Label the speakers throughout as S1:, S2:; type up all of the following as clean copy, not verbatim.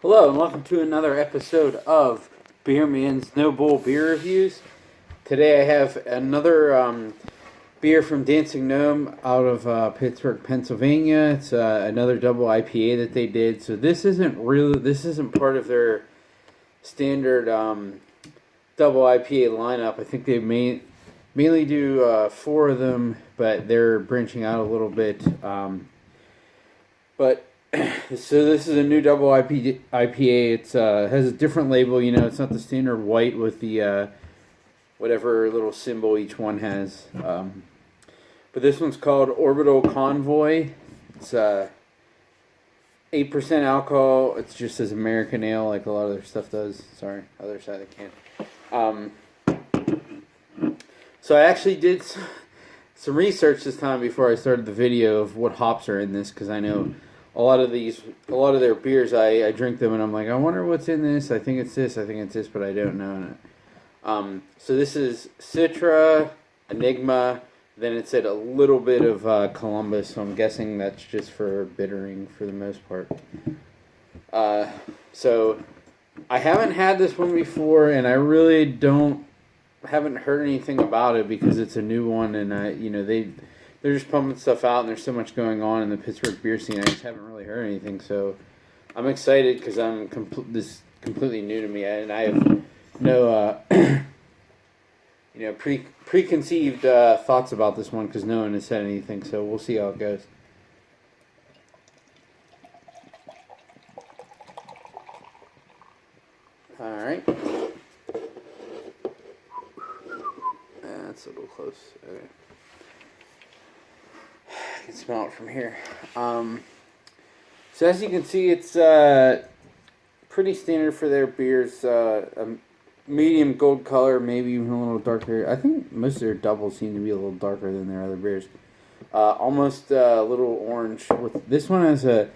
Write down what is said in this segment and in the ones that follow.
S1: Hello and welcome to another episode of Beer Man's No Bull Beer Reviews. Today I have another beer from Dancing Gnome out of Pittsburgh, Pennsylvania. It's another double IPA that they did. So this isn't part of their standard double IPA lineup. I think they mainly do four of them, but they're branching out a little bit. But so this is a new double IPA. It's has a different label. You know, it's not the standard white with the whatever little symbol each one has. But this one's called Orbital Convoy. It's 8% alcohol. It's just as American ale, like a lot of their stuff does. Sorry, other side of the can. So I actually did some research this time before I started the video of what hops are in this, because I know a lot of their beers, I drink them and I'm like, I wonder what's in this. I think it's this, but I don't know. So this is Citra, Enigma, then it said a little bit of Columbus, so I'm guessing that's just for bittering for the most part. So I haven't had this one before, and I really haven't heard anything about it because it's a new one, and they're just pumping stuff out, and there's so much going on in the Pittsburgh beer scene. I just haven't really heard anything, so I'm excited because this is completely new to me, and I have no preconceived thoughts about this one because no one has said anything. So we'll see how it goes. All right, that's a little close. Okay. I can smell it from here. So as you can see, it's pretty standard for their beers. A medium gold color, maybe even a little darker. I think most of their doubles seem to be a little darker than their other beers. Almost a little orange. With this one has a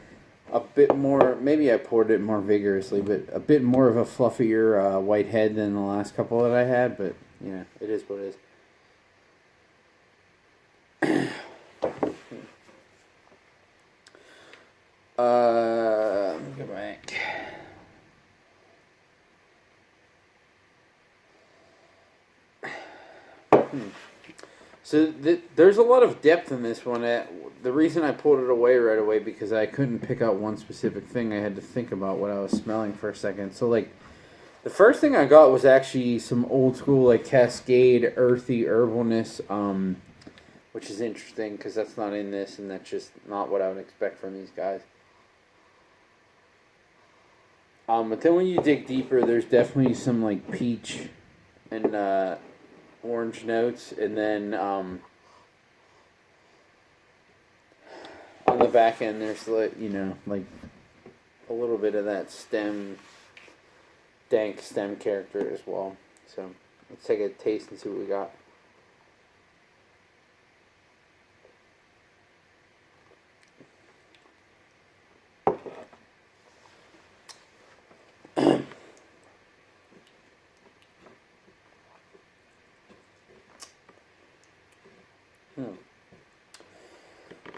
S1: bit more. Maybe I poured it more vigorously, but a bit more of a fluffier white head than the last couple that I had. But yeah, it is what it is. Let me go back. So there's a lot of depth in this one. The reason I pulled it away right away because I couldn't pick out one specific thing. I had to think about what I was smelling for a second. So like, the first thing I got was actually some old school like Cascade earthy herbalness, which is interesting because that's not in this, and that's just not what I would expect from these guys. But then when you dig deeper, there's definitely some like peach and orange notes, and then on the back end there's like a little bit of that dank stem character as well. So let's take a taste and see what we got.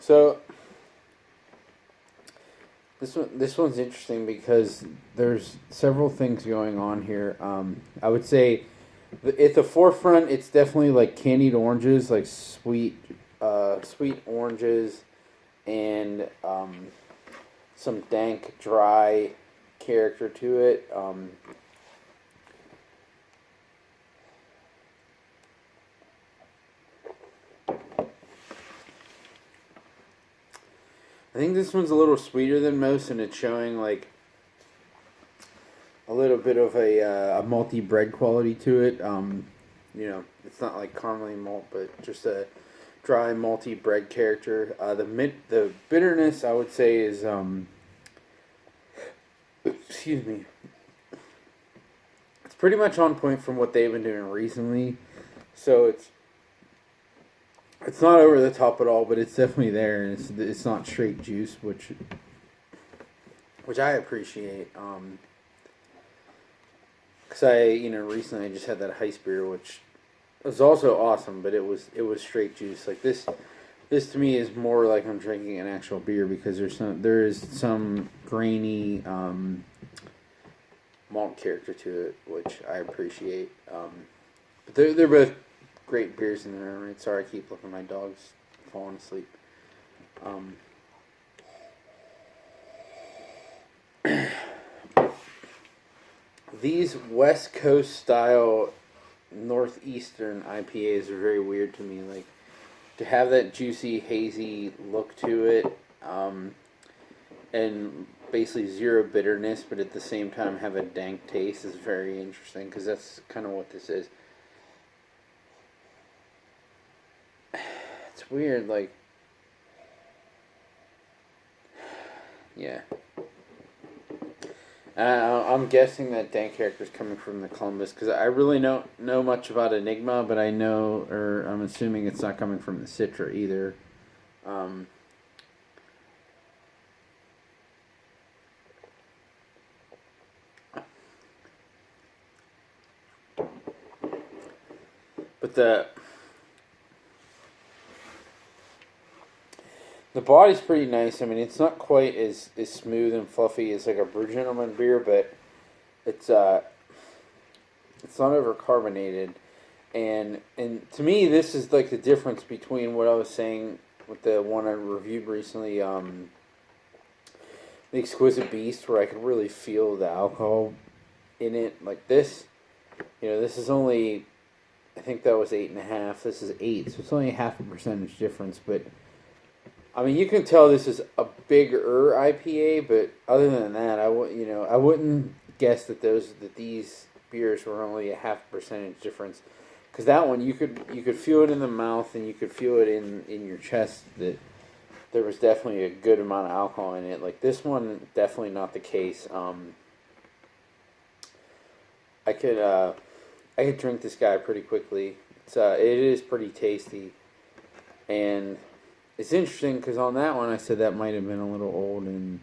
S1: So this one's interesting because there's several things going on here. I would say at the forefront, it's definitely like candied oranges, like sweet oranges, and some dank, dry character to it. I think this one's a little sweeter than most, and it's showing like a little bit of a malty bread quality to it. It's not like caramely malt, but just a dry malty bread character. The bitterness, I would say, is excuse me. It's pretty much on point from what they've been doing recently, so it's not over the top at all, but it's definitely there, and it's not straight juice, which I appreciate. Because recently I just had that Heist beer, which was also awesome, but it was straight juice. Like this to me is more like I'm drinking an actual beer because there is some grainy malt character to it, which I appreciate. But they're both great beers in their own right. Sorry, I keep looking at my dog's falling asleep. These West Coast style Northeastern IPAs are very weird to me. Like, to have that juicy, hazy look to it, and basically zero bitterness, but at the same time have a dank taste is very interesting, because that's kind of what this is. It's weird, like, yeah. I'm guessing that dank character is coming from the Columbus, because I really don't know much about Enigma, but I know, or I'm assuming it's not coming from the Citra either. But the body's pretty nice. I mean, it's not quite as smooth and fluffy as like a Brew Gentleman beer, but it's not overcarbonated. And to me, this is like the difference between what I was saying with the one I reviewed recently, the Exquisite Beast, where I could really feel the alcohol in it. Like this, this is only, I think that was 8.5. This is 8, so it's only a 0.5% difference. But I mean, you can tell this is a bigger IPA. But other than that, I wouldn't guess that these beers were only a 0.5% difference. Because that one, you could feel it in the mouth, and you could feel it in your chest that there was definitely a good amount of alcohol in it. Like this one, definitely not the case. I could drink this guy pretty quickly. It is pretty tasty, and it's interesting because on that one I said that might have been a little old, and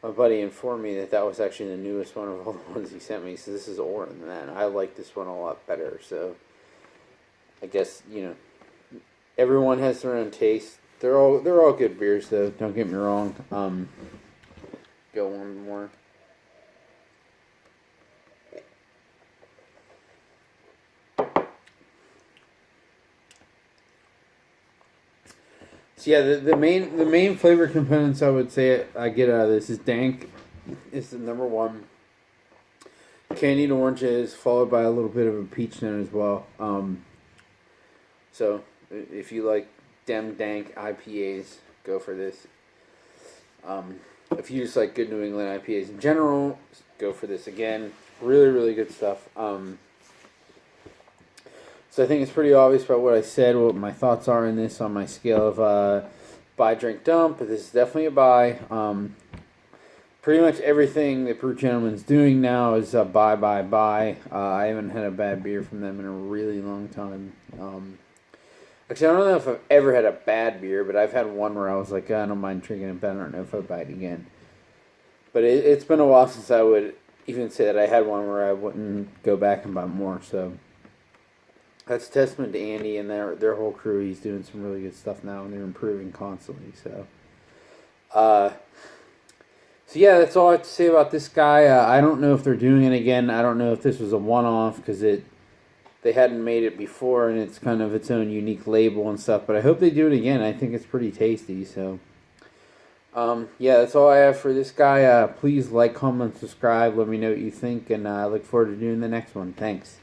S1: my buddy informed me that was actually the newest one of all the ones he sent me. So this is older than that. I like this one a lot better. So I guess everyone has their own taste. They're all good beers though. Don't get me wrong. Go one more. So yeah, the main flavor components I would say I get out of this is dank. Is the number one. Candied oranges, followed by a little bit of a peach note as well. So if you like dank IPAs, go for this. If you just like good New England IPAs in general, go for this again. Really, really good stuff. So I think it's pretty obvious about what I said, what my thoughts are in this on my scale of buy, drink, dump. But this is definitely a buy. Pretty much everything that Brew Gentleman's doing now is a buy. I haven't had a bad beer from them in a really long time. Actually, I don't know if I've ever had a bad beer, but I've had one where I was like, I don't mind drinking it, but I don't know if I'd buy it again. But it's been a while since I would even say that I had one where I wouldn't go back and buy more, so that's a testament to Andy and their whole crew. He's doing some really good stuff now, and they're improving constantly. So yeah, that's all I have to say about this guy. I don't know if they're doing it again. I don't know if this was a one-off because they hadn't made it before, and it's kind of its own unique label and stuff. But I hope they do it again. I think it's pretty tasty. So yeah, that's all I have for this guy. Please like, comment, subscribe. Let me know what you think, and I look forward to doing the next one. Thanks.